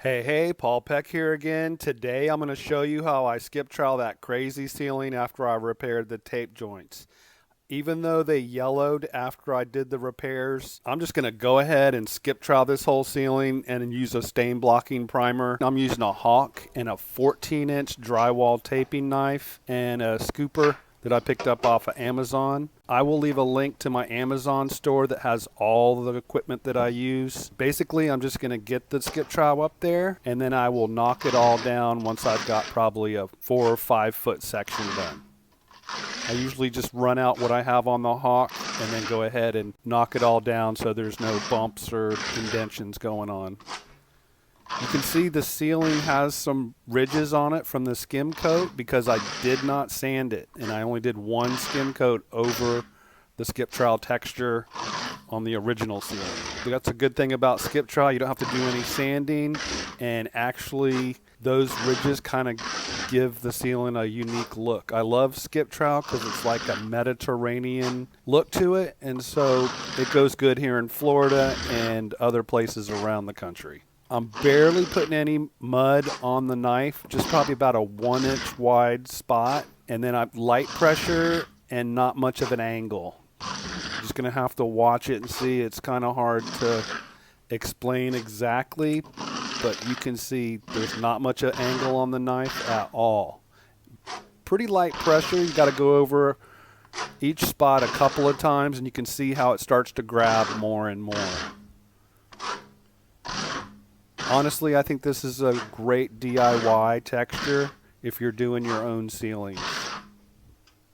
Hey, Paul Peck here again. Today I'm going to show you how I skip trowel that crazy ceiling after I repaired the tape joints. Even though they yellowed after I did the repairs, I'm just going to go ahead and skip trowel this whole ceiling and use a stain blocking primer. I'm using a Hawk and a 14-inch drywall taping knife and a scooper that I picked up off of Amazon. I will leave a link to my Amazon store that has all the equipment that I use. Basically, I'm just going to get the skip trowel up there and then I will knock it all down once I've got probably a 4 or 5 foot section done. I usually just run out what I have on the Hawk and then go ahead and knock it all down so there's no bumps or indentions going on. You can see the ceiling has some ridges on it from the skim coat because I did not sand it, and I only did one skim coat over the skip trowel texture on the original ceiling. That's a good thing about skip trowel. You don't have to do any sanding, and actually those ridges kind of give the ceiling a unique look. I love skip trowel because it's like a Mediterranean look to it, and so it goes good here in Florida and other places around the country. I'm barely putting any mud on the knife, just probably about a 1-inch wide spot, and then I'm light pressure and not much of an angle. I'm just gonna have to watch it and see. It's kind of hard to explain exactly, but you can see there's not much of angle on the knife at all. Pretty light pressure. You got to go over each spot a couple of times, and you can see how it starts to grab more and more. Honestly, I think this is a great DIY texture if you're doing your own ceilings.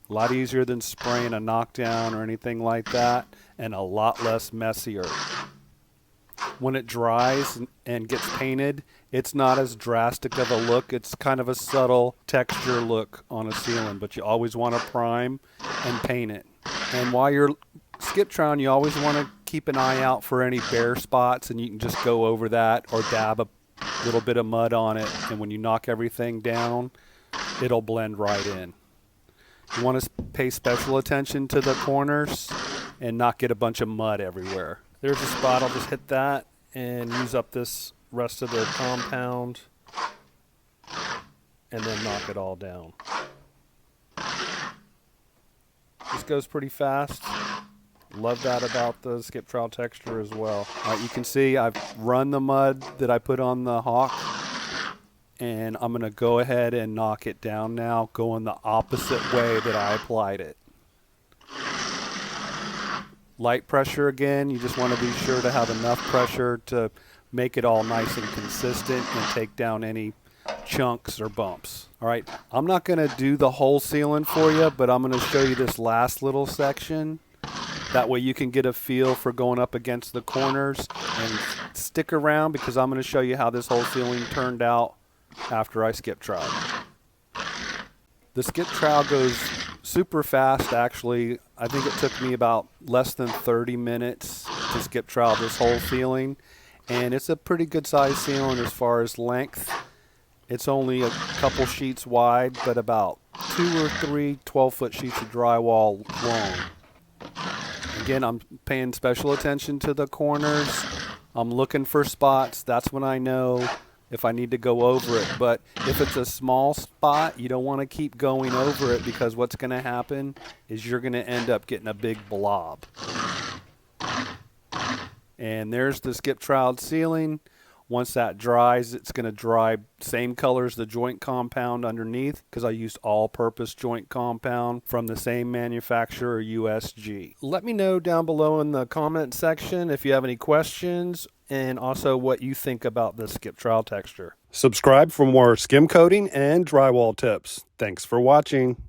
A lot easier than spraying a knockdown or anything like that, and a lot less messier. When it dries and gets painted, it's not as drastic of a look. It's kind of a subtle texture look on a ceiling, but you always want to prime and paint it. And while you're skip troweling, you always want to keep an eye out for any bare spots, and you can just go over that or dab a little bit of mud on it, and when you knock everything down, it'll blend right in. You want to pay special attention to the corners and not get a bunch of mud everywhere. There's a spot. I'll just hit that and use up this rest of the compound and then knock it all down. This goes pretty fast. Love that about the skip trowel texture as well. You can see I've run the mud that I put on the Hawk, and I'm going to go ahead and knock it down now, going the opposite way that I applied it. Light pressure again. You just want to be sure to have enough pressure to make it all nice and consistent and take down any chunks or bumps. All right, I'm not going to do the whole ceiling for you, but I'm going to show you this last little section. That way you can get a feel for going up against the corners, and stick around because I'm going to show you how this whole ceiling turned out after I skip trowel. The skip trowel goes super fast actually. I think it took me about less than 30 minutes to skip trowel this whole ceiling, and it's a pretty good size ceiling as far as length. It's only a couple sheets wide, but about 2 or 3 12-foot sheets of drywall long. Again, I'm paying special attention to the corners. I'm looking for spots. That's when I know if I need to go over it. But if it's a small spot, you don't want to keep going over it, because what's going to happen is you're going to end up getting a big blob. And there's the skip troweled ceiling. Once that dries, it's going to dry same color as the joint compound underneath, because I used all-purpose joint compound from the same manufacturer, USG. Let me know down below in the comment section if you have any questions, and also what you think about the skip trowel texture. Subscribe for more skim coating and drywall tips. Thanks for watching.